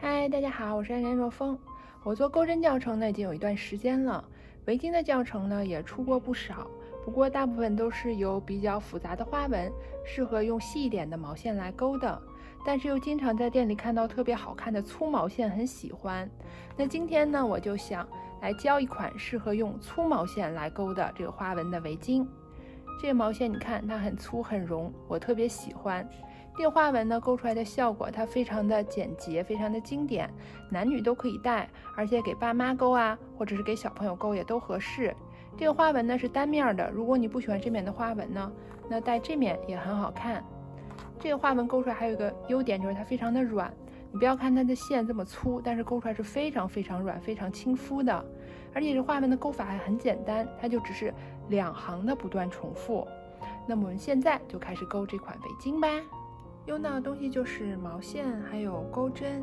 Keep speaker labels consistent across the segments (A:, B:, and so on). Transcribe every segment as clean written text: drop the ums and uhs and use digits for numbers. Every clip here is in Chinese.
A: 嗨，大家好，我是安然若风。我做钩针教程呢已经有一段时间了，围巾的教程呢也出过不少，不过大部分都是有比较复杂的花纹，适合用细一点的毛线来钩的。但是又经常在店里看到特别好看的粗毛线，很喜欢。那今天呢，我就想来教一款适合用粗毛线来钩的这个花纹的围巾。这个毛线你看它很粗很绒，我特别喜欢。这个花纹呢，钩出来的效果它非常的简洁，非常的经典，男女都可以戴，而且给爸妈钩啊，或者是给小朋友钩也都合适。这个花纹呢是单面的，如果你不喜欢这面的花纹呢，那戴这面也很好看。这个花纹钩出来还有一个优点，就是它非常的软。你不要看它的线这么粗，但是钩出来是非常非常软，非常亲肤的。而且这花纹的钩法还很简单，它就只是2行的不断重复。那么我们现在就开始钩这款围巾吧。用到的东西就是毛线还有钩针，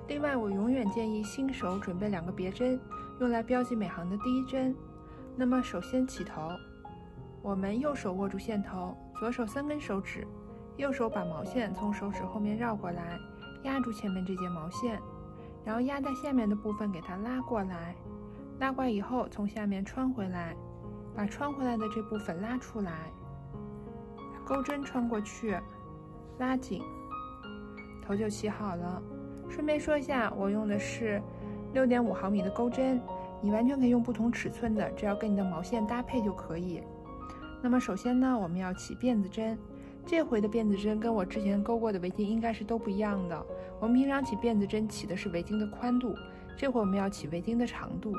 A: 另外我永远建议新手准备2个别针，用来标记每行的第一针。那么首先起头，我们右手握住线头，左手3根手指，右手把毛线从手指后面绕过来，压住前面这节毛线，然后压在下面的部分给它拉过来，拉过来以后从下面穿回来，把穿回来的这部分拉出来，钩针穿过去，拉紧，头就起好了。顺便说一下，我用的是6.5毫米的钩针，你完全可以用不同尺寸的，只要跟你的毛线搭配就可以。那么首先呢，我们要起辫子针。这回的辫子针跟我之前钩过的围巾应该是都不一样的。我们平常起辫子针起的是围巾的宽度，这回我们要起围巾的长度。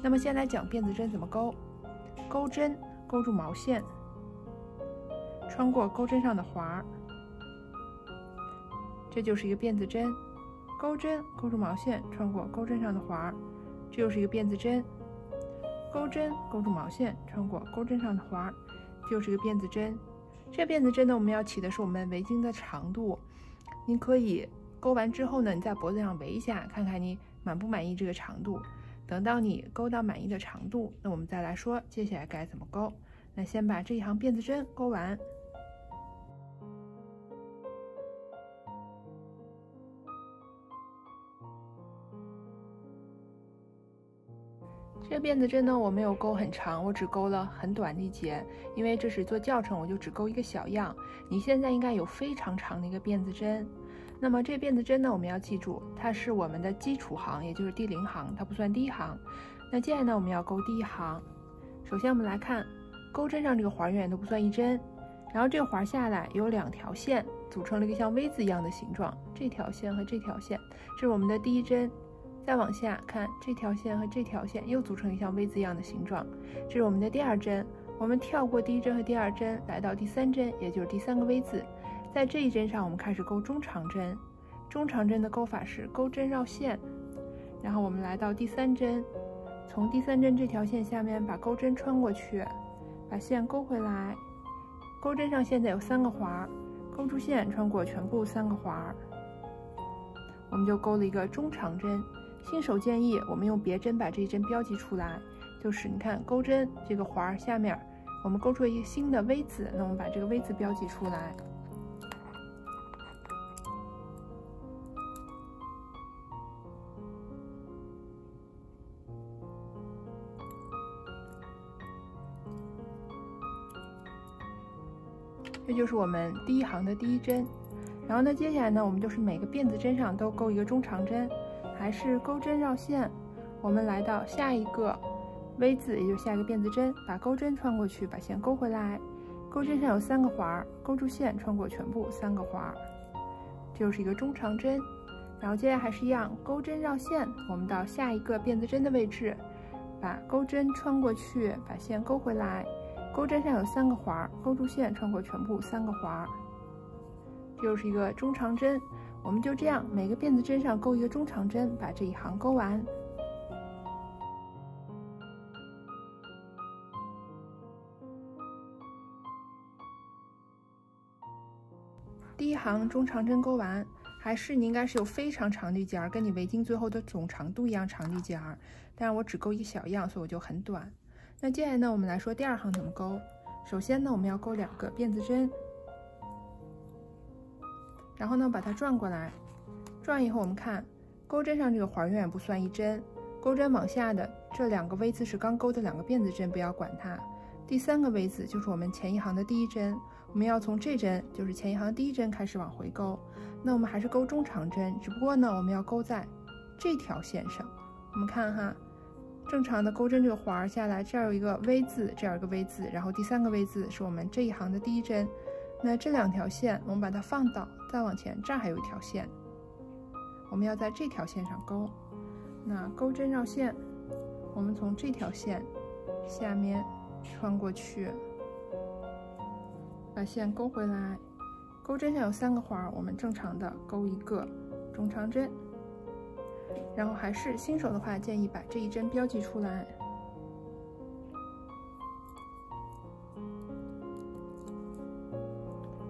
A: 那么先来讲辫子针怎么钩。钩针勾住毛线，穿过钩针上的环，这就是一个辫子针。钩针勾住毛线，穿过钩针上的环，这又是一个辫子针。钩针勾住毛线，穿过钩针上的环，这又是一个辫子针。这辫子针呢，我们要起的是我们围巾的长度。你可以钩完之后呢，你在脖子上围一下，看看你满不满意这个长度。等到你钩到满意的长度，那我们再来说接下来该怎么钩。那先把这一行辫子针钩完。这个辫子针呢，我没有钩很长，我只钩了很短的一节，因为这是做教程，我就只钩一个小样。你现在应该有非常长的一个辫子针。那么这辫子针呢，我们要记住，它是我们的基础行，也就是第0行，它不算第1行。那接下来呢，我们要钩第1行。首先我们来看，钩针上这个环永远都不算1针，然后这个环下来有2条线，组成了一个像 V 字一样的形状，这条线和这条线，这是我们的第1针。再往下看，这条线和这条线又组成一个像 V 字一样的形状，这是我们的第2针。我们跳过第1针和第2针，来到第3针，也就是第3个 V 字。在这一针上，我们开始钩中长针。中长针的钩法是钩针绕线，然后我们来到第3针，从第3针这条线下面把钩针穿过去，把线钩回来。钩针上现在有3个环，钩住线穿过全部3个环，我们就钩了一个中长针。新手建议我们用别针把这一针标记出来，就是你看钩针这个环下面我们钩出一个新的 V 字，那我们把这个 V 字标记出来。这就是我们第1行的第1针。然后呢，接下来呢，我们就是每个辫子针上都钩一个中长针，还是钩针绕线。我们来到下一个 V 字，也就是下一个辫子针，把钩针穿过去，把线钩回来。钩针上有3个环，钩住线穿过全部3个环，这就是一个中长针。然后接下来还是一样，钩针绕线，我们到下一个辫子针的位置，把钩针穿过去，把线钩回来。钩针上有3个环，钩住线穿过全部3个环，这就是一个中长针。我们就这样每个辫子针上钩一个中长针，把这一行钩完。第1行中长针钩完，还是你应该是有非常长的一节，跟你围巾最后的总长度一样长的一节，但是我只钩一个小样，所以我就很短。那接下来呢，我们来说第2行怎么钩。首先呢，我们要钩2个辫子针，然后呢把它转过来，转以后我们看钩针上这个环永远不算一针，钩针往下的这2个 V 字是刚钩的2个辫子针，不要管它。第3个 V 字就是我们前一行的第1针，我们要从这针，就是前一行第1针开始往回钩。那我们还是钩中长针，只不过呢，我们要钩在这条线上。我们看哈，正常的钩针这个环下来，这儿有一个 V 字，这儿有一个 V 字，然后第3个 V 字是我们这一行的第1针。那这2条线我们把它放倒，再往前，这儿还有一条线，我们要在这条线上钩。那钩针绕线，我们从这条线下面穿过去，把线钩回来。钩针上有3个环，我们正常的钩一个中长针。然后还是新手的话，建议把这一针标记出来。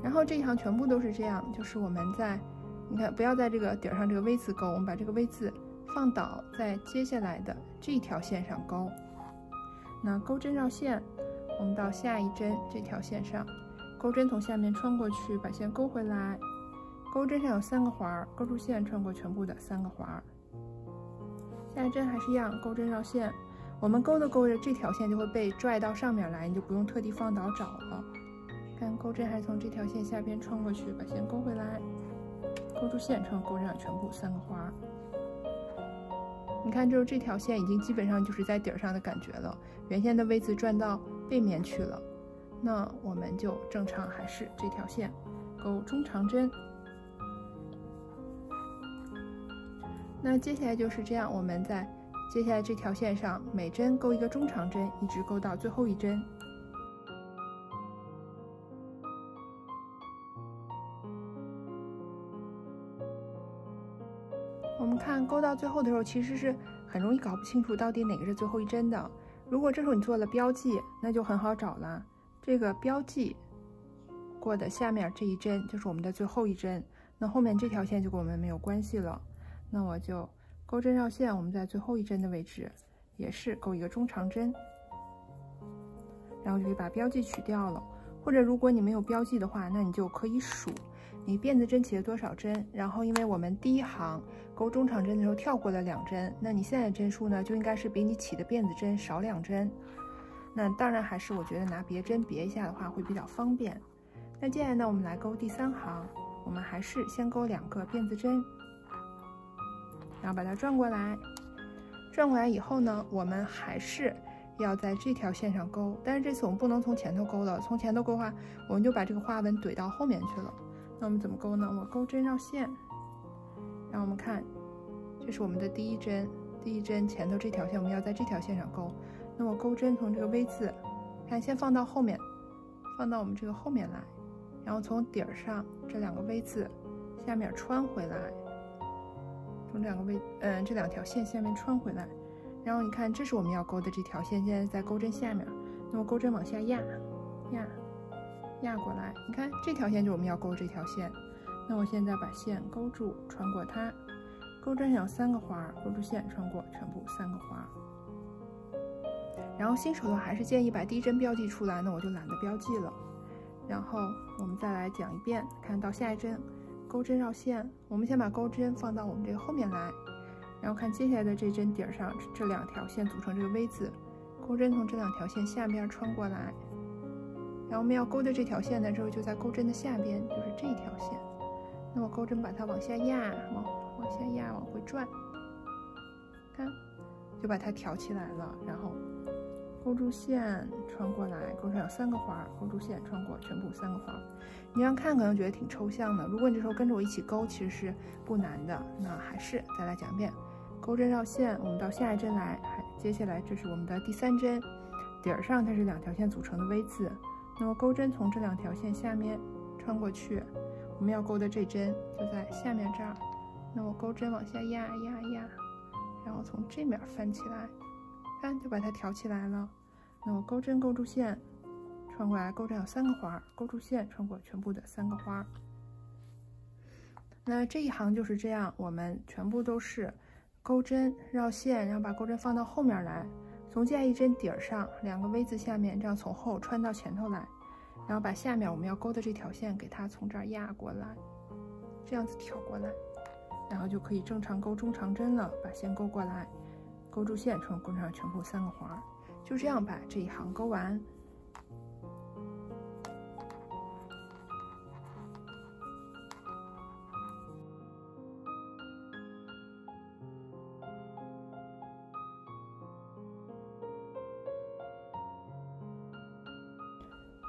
A: 然后这一行全部都是这样，就是我们在，你看不要在这个底儿上这个 V 字钩，我们把这个 V 字放倒，在接下来的这一条线上钩。那钩针绕线，我们到下一针这条线上，钩针从下面穿过去，把线钩回来。钩针上有3个环，钩住线穿过全部的3个环。下一针还是一样，钩针绕线，我们钩着钩着，这条线就会被拽到上面来，你就不用特地放倒找了。看钩针还是从这条线下边穿过去，把线钩回来，钩住线穿过钩针上全部3个环。你看，就是这条线已经基本上就是在底儿上的感觉了，原先的 V 字转到背面去了。那我们就正常还是这条线钩中长针。那接下来就是这样，我们在接下来这条线上每针钩一个中长针，一直钩到最后一针。我们看钩到最后的时候，其实是很容易搞不清楚到底哪个是最后一针的。如果这时候你做了标记，那就很好找了。这个标记过的下面这一针就是我们的最后一针，那后面这条线就跟我们没有关系了。那我就钩针绕线，我们在最后一针的位置也是钩一个中长针，然后就可以把标记取掉了。或者如果你没有标记的话，那你就可以数你辫子针起了多少针，然后因为我们第一行钩中长针的时候跳过了2针，那你现在的针数呢就应该是比你起的辫子针少2针。那当然还是我觉得拿别针别一下的话会比较方便。那接下来呢，我们来钩第3行，我们还是先钩2个辫子针，然后把它转过来。转过来以后呢，我们还是要在这条线上钩，但是这次我们不能从前头钩了，从前头钩的话，我们就把这个花纹怼到后面去了。那我们怎么钩呢？我钩针绕线，然后我们看，这是我们的第1针，第1针前头这条线我们要在这条线上钩。那我钩针从这个 V 字，看先放到后面，放到我们这个后面来，然后从底儿上这2个 V 字下面穿回来，从这2条线下面穿回来。然后你看，这是我们要钩的这条线，现在在钩针下面，那么钩针往下压过来，你看这条线就是我们要钩这条线。那我现在把线钩住，穿过它，钩针上有3个环，钩住线穿过全部3个环。然后新手的话还是建议把第1针标记出来，那我就懒得标记了。然后我们再来讲一遍，看到下一针钩针绕线，我们先把钩针放到我们这个后面来，然后看接下来的这针底儿上这2条线组成这个 V 字，钩针从这2条线下边穿过来，然后我们要钩的这条线呢，之后就在钩针的下边，就是这一条线。那么钩针把它往下压，往下压，往回转，看就把它挑起来了，然后钩住线穿过来，钩上有3个环，钩住线穿过全部3个环。你这样看可能觉得挺抽象的，如果你这时候跟着我一起钩，其实是不难的。那还是再来讲一遍，钩针绕线，我们到下一针来，接下来这是我们的第3针，底儿上它是2条线组成的 V 字，那么钩针从这2条线下面穿过去，我们要钩的这针就在下面这儿，那我钩针往下压，然后从这面翻起来，看就把它挑起来了。那我钩针钩住线穿过来，钩针有3个环，钩住线穿过全部的3个环。那这一行就是这样，我们全部都是钩针绕线，然后把钩针放到后面来，从下一针底儿上2个 V 字下面，这样从后穿到前头来，然后把下面我们要钩的这条线给它从这儿压过来，这样子挑过来，然后就可以正常钩中长针了。把线勾过来，勾住线，钩上全部3个环，就这样把这一行钩完。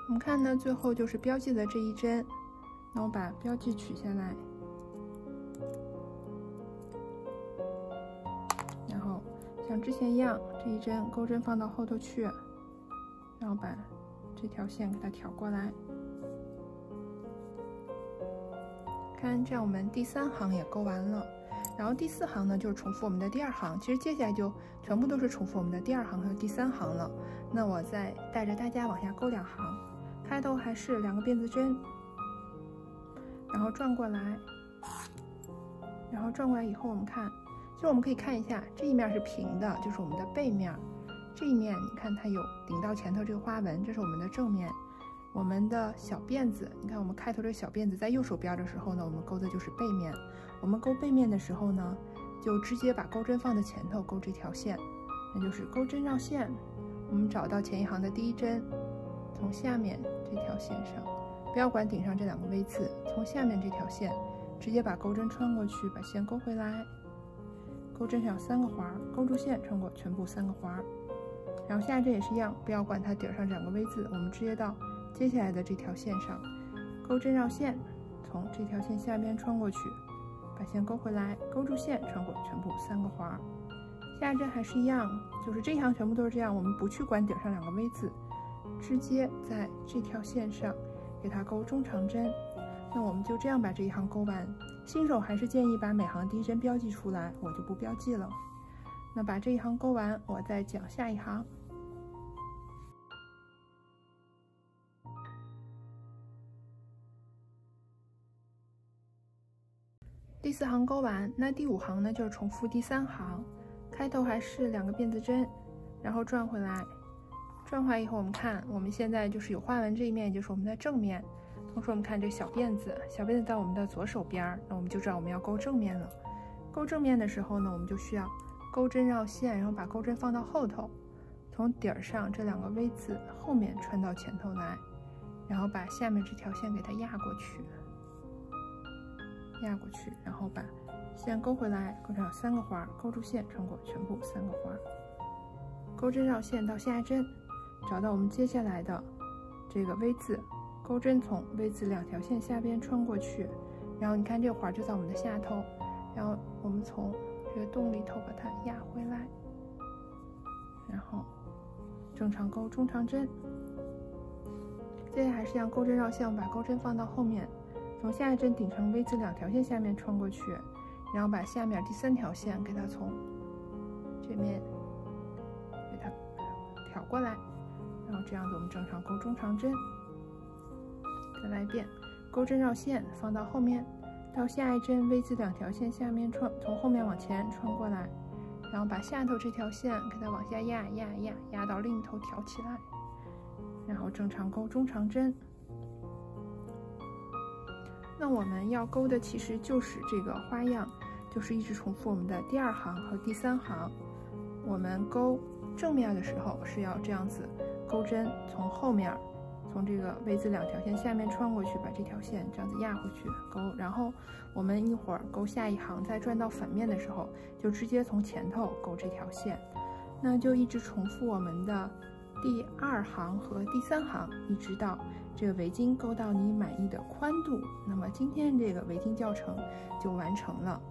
A: 我们看呢，最后就是标记的这一针，那我把标记取下来，然后像之前一样，这一针钩针放到后头去，然后把这条线给它挑过来。看，这样我们第3行也钩完了。然后第4行呢，就是重复我们的第2行。其实接下来就全部都是重复我们的第2行和第3行了。那我再带着大家往下钩2行。开头还是2个辫子针，然后转过来，然后转过来以后，我们看，其实我们可以看一下，这一面是平的，就是我们的背面；这一面你看它有顶到前头这个花纹，这是我们的正面。我们的小辫子，你看我们开头这个小辫子在右手边的时候呢，我们钩的就是背面。我们钩背面的时候呢，就直接把钩针放在前头钩这条线，那就是钩针绕线。我们找到前一行的第1针，从下面这条线上，不要管顶上这2个 V 字，从下面这条线直接把钩针穿过去，把线勾回来。钩针上有3个环，勾住线穿过全部3个环。然后下针也是一样，不要管它顶上2个 V 字，我们直接到接下来的这条线上，钩针绕线，从这条线下边穿过去，把线勾回来，勾住线穿过全部3个环。下针还是一样，就是这一行全部都是这样，我们不去管顶上2个 V 字，直接在这条线上给它钩中长针。那我们就这样把这一行钩完。新手还是建议把每行第1针标记出来，我就不标记了。那把这一行钩完，我再讲下一行。第4行钩完，那第5行呢就是重复第3行，开头还是2个辫子针，然后转回来。转回来以后，我们看，我们现在就是有花纹这一面，也就是我们的正面。同时我们看这小辫子，小辫子到我们的左手边，那我们就知道我们要钩正面了。钩正面的时候呢，我们就需要钩针绕线，然后把钩针放到后头，从底儿上这2个 V 字后面穿到前头来，然后把下面这条线给它压过去，然后把线勾回来，钩上有3个环，勾住线穿过全部3个环，钩针绕线到下针，找到我们接下来的这个 V 字，钩针从 V 字2条线下边穿过去，然后你看这个环就在我们的下头，然后我们从这个洞里头把它压回来，然后正常钩中长针。接下来还是一样，钩针绕线，我们把钩针放到后面，从下一针顶成 V 字2条线下面穿过去，然后把下面第3条线给它从这面给它挑过来，然后这样子我们正常钩中长针。再来一遍，钩针绕线放到后面，到下一针 V 字2条线下面穿，从后面往前穿过来，然后把下头这条线给它往下压到另一头挑起来，然后正常钩中长针。那我们要钩的其实就是这个花样，就是一直重复我们的第2行和第3行。我们钩正面的时候是要这样子，钩针从后面，从这个 V 字2条线下面穿过去，把这条线这样子压回去钩，然后我们一会儿钩下一行，再转到反面的时候，就直接从前头钩这条线。那就一直重复我们的第2行和第3行，一直到这个围巾钩到你满意的宽度。那么今天这个围巾教程就完成了。